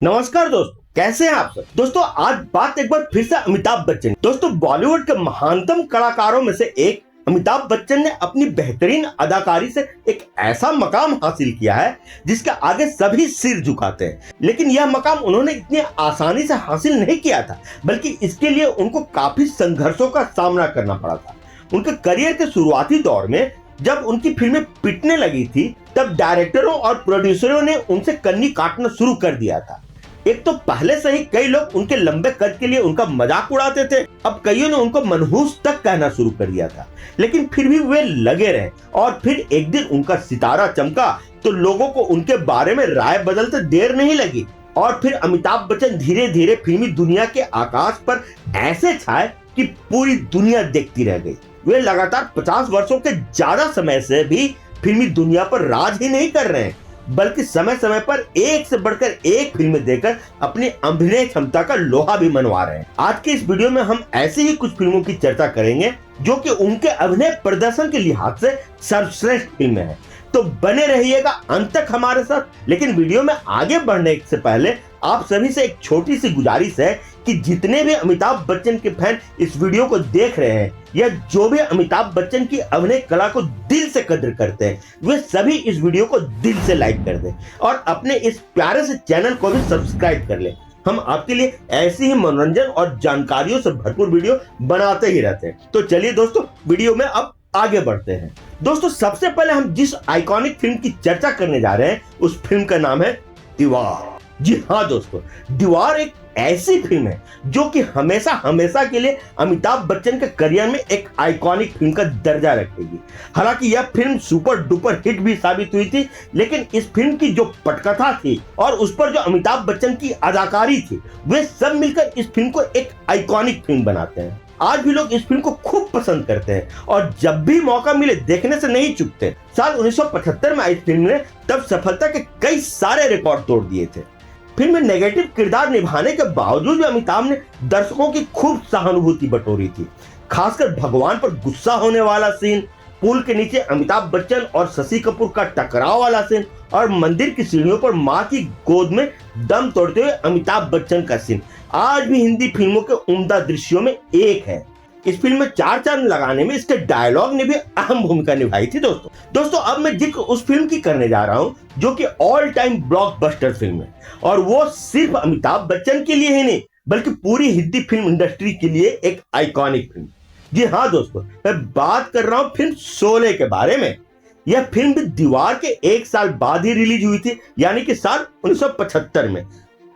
नमस्कार दोस्तों, कैसे हैं आप सब। दोस्तों आज बात एक बार फिर से अमिताभ बच्चन। दोस्तों बॉलीवुड के महानतम कलाकारों में से एक अमिताभ बच्चन ने अपनी बेहतरीन अदाकारी से एक ऐसा मकाम हासिल किया है जिसके आगे सभी सिर झुकाते हैं। लेकिन यह मकाम उन्होंने इतनी आसानी से हासिल नहीं किया था, बल्कि इसके लिए उनको काफी संघर्षों का सामना करना पड़ा था। उनके करियर के शुरुआती दौर में जब उनकी फिल्में पिटने लगी थी, तब डायरेक्टरों और प्रोड्यूसरों ने उनसे कन्नी काटना शुरू कर दिया था। एक तो पहले से ही कई लोग उनके लंबे कद के लिए उनका मजाक उड़ाते थे, अब कईयों ने उनको मनहूस तक कहना शुरू कर दिया था। लेकिन फिर भी वे लगे रहे और फिर एक दिन उनका सितारा चमका तो लोगों को उनके बारे में राय बदलते देर नहीं लगी और फिर अमिताभ बच्चन धीरे धीरे फिल्मी दुनिया के आकाश पर ऐसे छाए कि पूरी दुनिया देखती रह गई। वे लगातार 50 वर्षों के ज्यादा समय से भी फिल्मी दुनिया पर राज ही नहीं कर रहे हैं, बल्कि समय समय पर एक से बढ़कर एक फिल्में देकर अपनी अभिनय क्षमता का लोहा भी मनवा रहे हैं। आज के इस वीडियो में हम ऐसी ही कुछ फिल्मों की चर्चा करेंगे जो कि उनके अभिनय प्रदर्शन के लिहाज से सर्वश्रेष्ठ फिल्में हैं। तो बने रहिएगा अंत तक हमारे साथ। लेकिन वीडियो में आगे बढ़ने से पहले आप सभी से एक छोटी सी गुजारिश है कि जितने भी अमिताभ बच्चन के फैन इस वीडियो को देख रहे हैं या जो भी अमिताभ बच्चन की अभिनय कला को दिल से कदर करते हैं, वे सभी इस वीडियो को दिल से लाइक कर दें और अपने इस प्यारे से चैनल को भी सब्सक्राइब कर लें। हम आपके लिए ऐसी ही मनोरंजन और जानकारियों से भरपूर वीडियो बनाते ही रहते हैं। तो चलिए दोस्तों, वीडियो में अब आगे बढ़ते हैं। दोस्तों सबसे पहले हम जिस आइकॉनिक फिल्म की चर्चा करने जा रहे हैं उस फिल्म का नाम है दीवार। जी हाँ दोस्तों, दीवार एक ऐसी फिल्म है जो कि हमेशा हमेशा के लिए अमिताभ बच्चन के करियर में एक आइकॉनिक फिल्म का दर्जा रखेगी। हालांकि यह फिल्म सुपर डुपर हिट भी साबित हुई थी, लेकिन इस फिल्म की जो पटकथा थी और उस पर जो अमिताभ बच्चन की अदाकारी थी, वे सब मिलकर इस फिल्म को एक आइकॉनिक फिल्म बनाते हैं। आज भी लोग इस फिल्म को खूब पसंद करते हैं और जब भी मौका मिले देखने से नहीं चूकते। साल 1975 में आई फिल्म ने तब सफलता के कई सारे रिकॉर्ड तोड़ दिए थे। फिल्म में नेगेटिव किरदार निभाने के बावजूद भी अमिताभ ने दर्शकों की खूब सहानुभूति बटोरी थी। खासकर भगवान पर गुस्सा होने वाला सीन, पुल के नीचे अमिताभ बच्चन और शशि कपूर का टकराव वाला सीन और मंदिर की सीढ़ियों पर मां की गोद में दम तोड़ते हुए अमिताभ बच्चन का सीन आज भी हिंदी फिल्मों के उम्दा दृश्यों में एक है। इस फिल्म में 4 चांद लगाने में इसके डायलॉग ने भी अहम भूमिका निभाई थी। दोस्तों अब मैं जिक्र उस फिल्म की करने जा रहा हूं जो कि ऑल टाइम ब्लॉकबस्टर फिल्म है, और वो सिर्फ अमिताभ बच्चन के लिए ही नहीं बल्कि पूरी हिंदी फिल्म इंडस्ट्री के लिए एक आइकॉनिक फिल्म। जी हाँ दोस्तों, मैं बात कर रहा हूँ फिल्म शोले के बारे में। यह फिल्म भी दीवार के एक साल बाद ही रिलीज हुई थी, यानी कि साल 1975 में।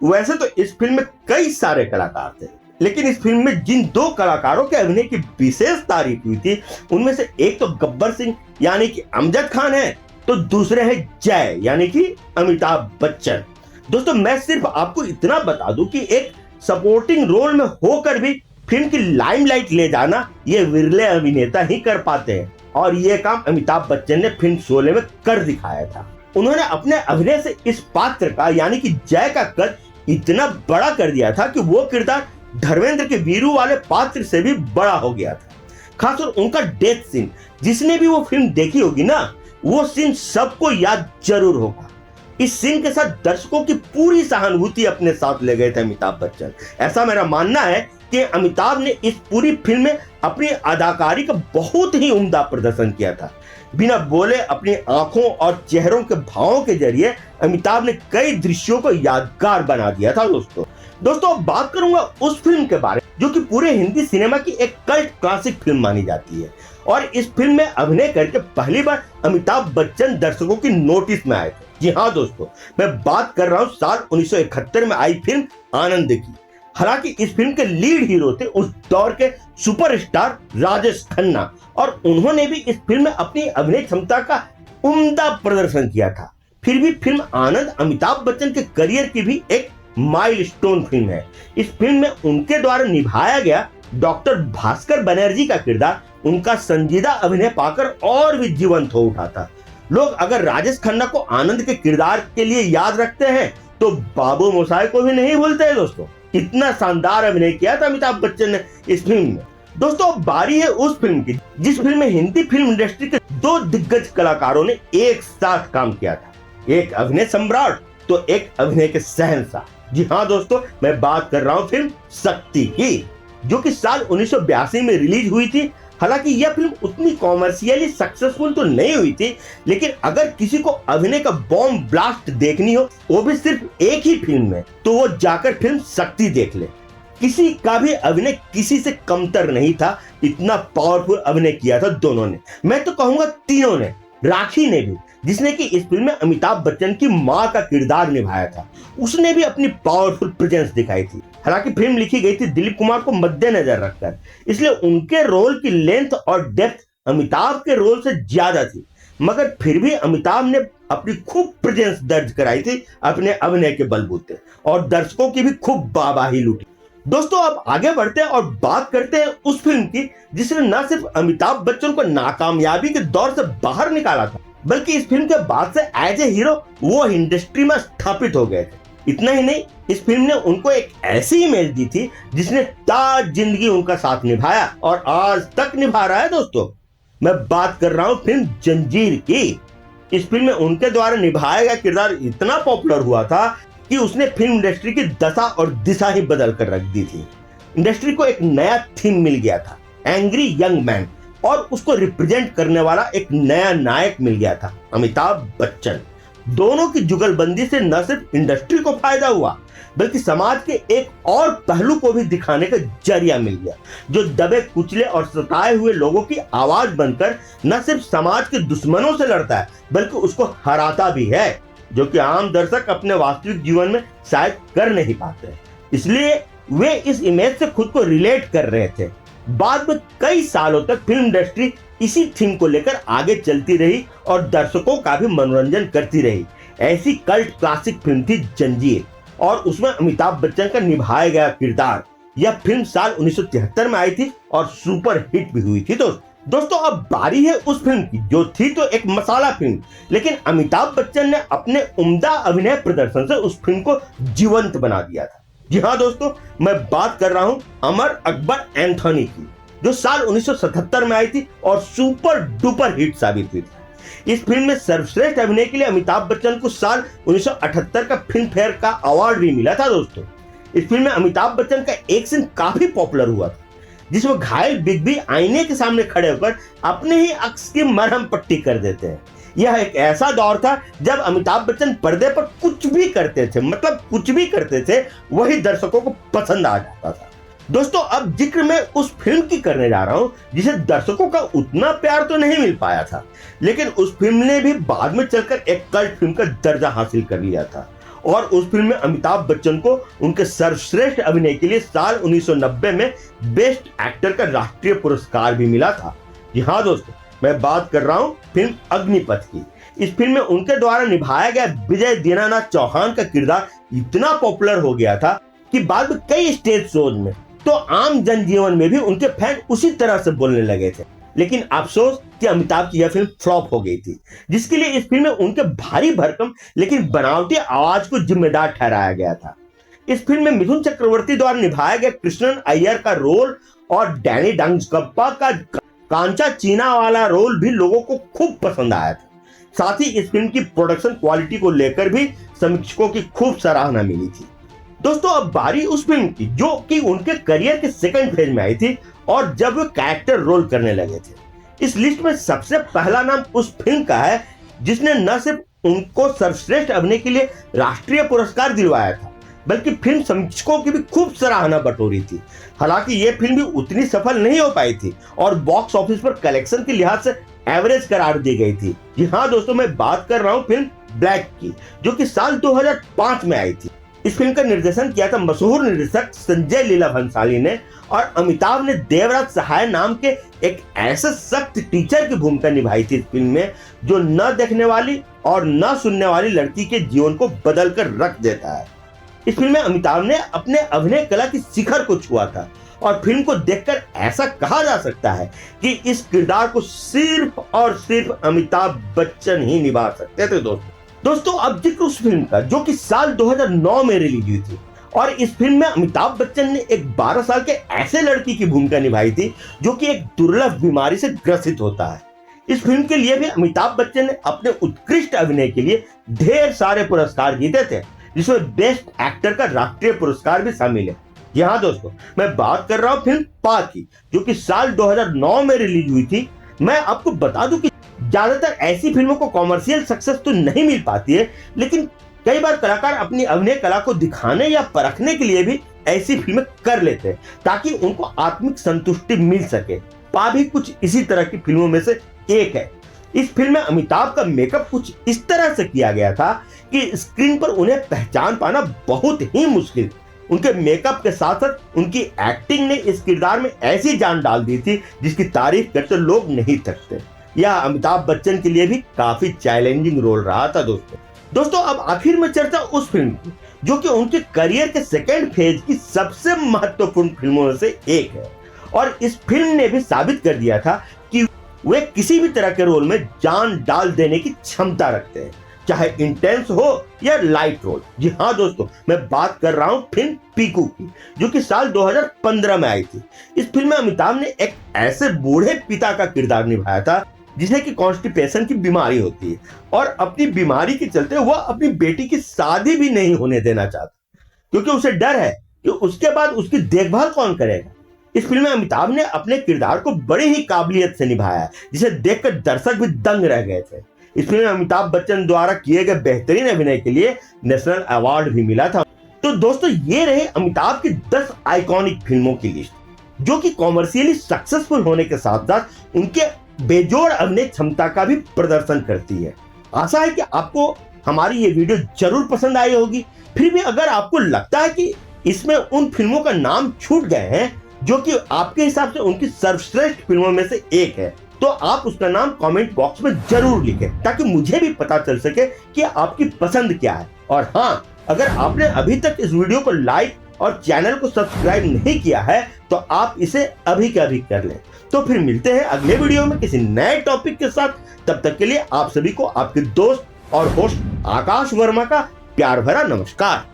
वैसे तो इस फिल्म में कई सारे कलाकार थे, लेकिन इस फिल्म में जिन 2 कलाकारों के अभिनय की विशेष तारीफ हुई थी उनमें से एक तो गब्बर सिंह यानी कि अमजद खान है, तो दूसरे हैं जय यानी कि अमिताभ बच्चन। दोस्तों मैं सिर्फ आपको इतना बता दूं कि एक सपोर्टिंग रोल में होकर भी फिल्म की लाइमलाइट ले जाना ये विरले अभिनेता ही कर पाते हैं, और ये काम अमिताभ बच्चन ने फिल्म शोले में कर दिखाया था। उन्होंने अपने अभिनय से इस पात्र का यानी कि जय का कद इतना बड़ा कर दिया था कि वो किरदार धर्मेंद्र के वीरू वाले पात्र से भी बड़ा हो गया था। खासकर उनका डेथ सीन, जिसने भी वो फिल्म देखी होगी ना, वो सीन सबको याद जरूर होगा। इस सीन के साथ दर्शकों की पूरी सहानुभूति अपने साथ ले गए थे अमिताभ बच्चन। ऐसा मेरा मानना है कि अमिताभ ने इस पूरी फिल्म में अपनी अदाकारी का बहुत ही उम्दा प्रदर्शन किया था। बिना बोले अपनी आंखों और चेहरों के भावों के जरिए अमिताभ ने कई दृश्यों को यादगार बना दिया था। दोस्तों अब बात करूंगा उस फिल्म के बारे में जो कि पूरे हिंदी सिनेमा की एक कल्ट क्लासिक फिल्म मानी जाती है, और इस फिल्म में अभिनय करके पहली बार अमिताभ बच्चन दर्शकों की नोटिस में आए थे। जी हाँ दोस्तों, मैं बात कर रहा हूँ साल 1971 में आई फिल्म आनंद की। हालांकि इस फिल्म के लीड हीरो थे उस दौर के सुपरस्टार राजेश खन्ना, और उन्होंने भी इस फिल्म में अपनी अभिनय क्षमता का उम्दा प्रदर्शन किया था। फिर भी फिल्म आनंद अमिताभ बच्चन के करियर की भी एक माइलस्टोन फिल्म है। इस फिल्म में उनके द्वारा निभाया गया डॉक्टर भास्कर बनर्जी का किरदार उनका संजीदा अभिनय पाकर और भी जीवंत हो उठा था। लोग अगर राजेश खन्ना को आनंद के किरदार के लिए याद रखते हैं तो बाबू मोशाय को भी नहीं भूलते हैं। दोस्तों इतना शानदार अभिनय किया था अमिताभ बच्चन ने इस फिल्म में। दोस्तों बारी है उस फिल्म की जिस फिल्म में हिंदी फिल्म इंडस्ट्री के 2 दिग्गज कलाकारों ने एक साथ काम किया था, एक अभिनय सम्राट तो एक अभिनय के शहंशाह। जी हाँ दोस्तों, मैं बात कर रहा हूँ फिल्म शक्ति की, जो कि साल 1982 में रिलीज हुई थी। हालांकि यह फिल्म उतनी कॉमर्शियली सक्सेसफुल तो नहीं हुई थी, लेकिन अगर किसी को अभिनय का बॉम्ब ब्लास्ट देखनी हो, वो भी सिर्फ एक ही फिल्म में, तो वो जाकर फिल्म शक्ति देख ले। किसी का भी अभिनय किसी से कमतर नहीं था, इतना पावरफुल अभिनय किया था दोनों ने। मैं तो कहूंगा तीनों ने। राखी ने भी, जिसने कि इस फिल्म में अमिताभ बच्चन की मां का किरदार निभाया था, उसने भी अपनी पावरफुल प्रेजेंस दिखाई थी। हालांकि फिल्म लिखी गई थी दिलीप कुमार को मद्देनजर रखकर, इसलिए उनके रोल की लेंथ और डेप्थ अमिताभ के रोल से ज्यादा थी, मगर फिर भी अमिताभ ने अपनी खूब प्रेजेंस दर्ज कराई थी अपने अभिनय के बलबूते, और दर्शकों की भी खूब वाहवाही लूटी। दोस्तों अब आगे बढ़ते हैं और बात करते हैं उस फिल्म की जिसने न सिर्फ अमिताभ बच्चन को नाकामयाबी के दौर से बाहर निकाला था, बल्कि इस फिल्म के बाद से एज ए हीरो वो इंडस्ट्री में स्थापित हो गए थे। इतना ही नहीं, इस फिल्म ने उनको एक ऐसी इमेज दी थी जिसने ताज जिंदगी उनका साथ निभाया और आज तक निभा रहा है। दोस्तों मैं बात कर रहा हूं फिल्म जंजीर की। इस फिल्म में उनके द्वारा निभाया गया किरदार इतना पॉपुलर हुआ था कि उसने फिल्म इंडस्ट्री की दशा और दिशा ही बदल कर रख दी थी। इंडस्ट्री को एक नया थीम मिल गया था, एंग्री यंग मैन, और उसको रिप्रेजेंट करने वाला एक नया नायक मिल गया था, अमिताभ बच्चन। दोनों की जुगलबंदी से न सिर्फ इंडस्ट्री को फायदा हुआ, बल्कि समाज के एक और पहलू को भी दिखाने का जरिया मिल गया, जो दबे कुचले और सताए हुए लोगों की आवाज बनकर न सिर्फ समाज के दुश्मनों से लड़ता है, बल्कि उसको हराता भी है, जो कि आम दर्शक अपने वास्तविक जीवन में शायद कर नहीं पाते। इसलिए वे इस इमेज से खुद को रिलेट कर रहे थे। बाद में कई सालों तक फिल्म इंडस्ट्री इसी थीम को लेकर आगे चलती रही और दर्शकों का भी मनोरंजन करती रही। ऐसी कल्ट क्लासिक फिल्म थी जंजीर, और उसमें अमिताभ बच्चन का निभाया गया किरदार। यह फिल्म साल 1973 में आई थी और सुपर हिट भी हुई थी। दोस्तों अब बारी है उस फिल्म की जो थी तो एक मसाला फिल्म, लेकिन अमिताभ बच्चन ने अपने उम्दा अभिनय प्रदर्शन से उस फिल्म को जीवंत बना दिया था। जी हाँ दोस्तों, मैं बात कर रहा हूं अमर अकबर एंथोनी की, जो साल 1977 में आई थी और सुपर डुपर हिट साबित हुई थी। इस फिल्म में सर्वश्रेष्ठ अभिनय के लिए अमिताभ बच्चन को साल 1978 का फिल्म फेयर का अवार्ड भी मिला था। दोस्तों इस फिल्म में अमिताभ बच्चन का एक सीन काफी पॉपुलर हुआ था, जिसमें घायल बिग बी आईने के सामने खड़े होकर अपने ही अक्स की मरहम पट्टी कर देते हैं। यह एक ऐसा दौर था जब अमिताभ बच्चन पर्दे पर कुछ भी करते थे, मतलब कुछ भी करते थे, वही दर्शकों को पसंद आ जाता था। दोस्तों अब जिक्र मैं उस फिल्म की करने जा रहा हूं जिसे दर्शकों का उतना प्यार तो नहीं मिल पाया था, लेकिन उस फिल्म ने भी बाद में चलकर एक कल्ट फिल्म का दर्जा हासिल कर लिया था, और उस फिल्म में अमिताभ बच्चन को उनके सर्वश्रेष्ठ अभिनय के लिए साल 1990 में बेस्ट एक्टर का राष्ट्रीय पुरस्कार भी मिला था। जी हाँ दोस्तों, मैं बात कर रहा हूं फिल्म अग्निपथ की। इस फिल्म में उनके द्वारा निभाया गया विजय दीनानाथ चौहान का किरदार इतना पॉपुलर हो गया था कि बाद में कई स्टेज शोज में तो आम जनजीवन में भी उनके फैन उसी तरह से बोलने लगे थे। लेकिन अफसोस कि अमिताभ की यह फिल्म फ्लॉप हो गई थी, जिसके लिए इस फिल्म में उनके भारी भरकम लेकिन बनावटी आवाज को जिम्मेदार ठहराया गया था। इस फिल्म में मिथुन चक्रवर्ती द्वारा निभाया गया कृष्णन अय्यर का रोल और डैनी डंगस्कप्पा का कांचा चीना वाला रोल भी लोगों को खूब पसंद आया था। साथ ही इस फिल्म की प्रोडक्शन क्वालिटी को लेकर भी समीक्षकों की खूब सराहना मिली थी। दोस्तों अब बारी उस फिल्म की जो कि उनके करियर के सेकंड फेज में आई थी और जब वे कैरेक्टर रोल करने लगे थे। इस लिस्ट में सबसे पहला नाम उस फिल्म का है जिसने न सिर्फ उनको सर्वश्रेष्ठ अभिनय के लिए राष्ट्रीय पुरस्कार दिलवाया था, बल्कि फिल्म समीक्षकों की भी खूब सराहना बटोरी थी। हालांकि यह फिल्म भी उतनी सफल नहीं हो पाई थी और बॉक्स ऑफिस पर कलेक्शन के लिहाज से एवरेज करार दी गई थी। जी हाँ दोस्तों, मैं बात कर रहा हूँ फिल्म ब्लैक की, जो कि साल 2005 में आई थी। इस फिल्म का निर्देशन किया था मशहूर निर्देशक संजय लीला भंसाली ने, और अमिताभ ने देवराज सहाय नाम के एक ऐसे सख्त टीचर की भूमिका निभाई थी इस फिल्म में, जो न देखने वाली और न सुनने वाली लड़की के जीवन को बदल कर रख देता है। इस फिल्म में अमिताभ ने अपने अभिनय कला की शिखर को छुआ था, और फिल्म को देखकर ऐसा कहा जा सकता है कि इस किरदार को सिर्फ और सिर्फ अमिताभ बच्चन ही निभा सकते थे। दोस्तों अब जिक्र उस फिल्म का जो कि साल 2009 में रिलीज हुई थी, और इस फिल्म में अमिताभ बच्चन ने एक 12 साल के ऐसे लड़की की भूमिका निभाई थी जो कि एक दुर्लभ बीमारी से ग्रसित होता है। इस फिल्म के लिए भी अमिताभ बच्चन ने अपने उत्कृष्ट अभिनय के लिए ढेर सारे पुरस्कार जीते थे, जिसमें बेस्ट एक्टर का राष्ट्रीय पुरस्कार भी शामिल है। जी हाँ दोस्तों, मैं बात कर रहा हूँ फिल्म पा की, जो कि साल 2009 में रिलीज हुई थी। मैं आपको बता दूं कि ज्यादातर ऐसी फिल्मों को कॉमर्शियल सक्सेस तो नहीं मिल पाती है, लेकिन कई बार कलाकार अपनी अभिनय कला को दिखाने या परखने के लिए भी ऐसी फिल्में कर लेते हैं, ताकि उनको आत्मिक संतुष्टि मिल सके। पा भी कुछ इसी तरह की फिल्मों में से एक है। इस फिल्म में अमिताभ का मेकअप कुछ इस तरह से किया गया था कि स्क्रीन पर उन्हें पहचान पाना बहुत ही मुश्किल। उनके मेकअप के साथ साथ उनकी एक्टिंग ने इस किरदार में ऐसी जान डाल दी थी जिसकी तारीफ करते लोग नहीं थकते। यह अमिताभ बच्चन के लिए भी काफी चैलेंजिंग रोल रहा था दोस्तों अब आखिर में चर्चा उस फिल्म की जो कि उनके करियर के सेकेंड फेज की सबसे महत्वपूर्ण फिल्मों में से एक है। और इस फिल्म ने भी साबित कर दिया था कि वे किसी भी तरह के रोल में जान डाल देने की क्षमता रखते हैं, चाहे इंटेंस हो या लाइट रोल। जी हाँ दोस्तों, मैं बात कर रहा हूँ फिल्म पीकू की, जो कि साल 2015 में आई थी। इस फिल्म में अमिताभ ने एक ऐसे बूढ़े पिता का किरदार निभाया था जिसे कि कॉन्स्टिपेशन की बीमारी होती है, और अपनी बीमारी के चलते वह अपनी बेटी की शादी भी नहीं होने देना चाहता, क्योंकि उसे डर है कि उसके बाद उसकी देखभाल कौन करेगा। इस फिल्म में अमिताभ ने अपने किरदार को बड़ी ही काबिलियत से निभाया, जिसे देखकर दर्शक भी दंग रह गए थे। इस फिल्म में अमिताभ बच्चन द्वारा किए गए बेहतरीन अभिनय के लिए नेशनल अवार्ड भी मिला था। तो दोस्तों ये रहे अमिताभ की 10 आइकॉनिक फिल्मों की लिस्ट, जो कि कॉमर्शियली सक्सेसफुल होने के साथ साथ उनके बेजोड़ अभिनय क्षमता का भी प्रदर्शन करती है। आशा है कि आपको हमारी ये वीडियो जरूर पसंद आई होगी। फिर भी अगर आपको लगता है कि इसमें उन फिल्मों का नाम छूट गए हैं जो कि आपके हिसाब से उनकी सर्वश्रेष्ठ फिल्मों में से एक है, तो आप उसका नाम कमेंट बॉक्स में जरूर लिखें, ताकि मुझे भी पता चल सके कि आपकी पसंद क्या है। और हाँ, अगर आपने अभी तक इस वीडियो को लाइक और चैनल को सब्सक्राइब नहीं किया है तो आप इसे अभी के अभी कर लें। तो फिर मिलते हैं अगले वीडियो में किसी नए टॉपिक के साथ। तब तक के लिए आप सभी को आपके दोस्त और होस्ट आकाश वर्मा का प्यार भरा नमस्कार।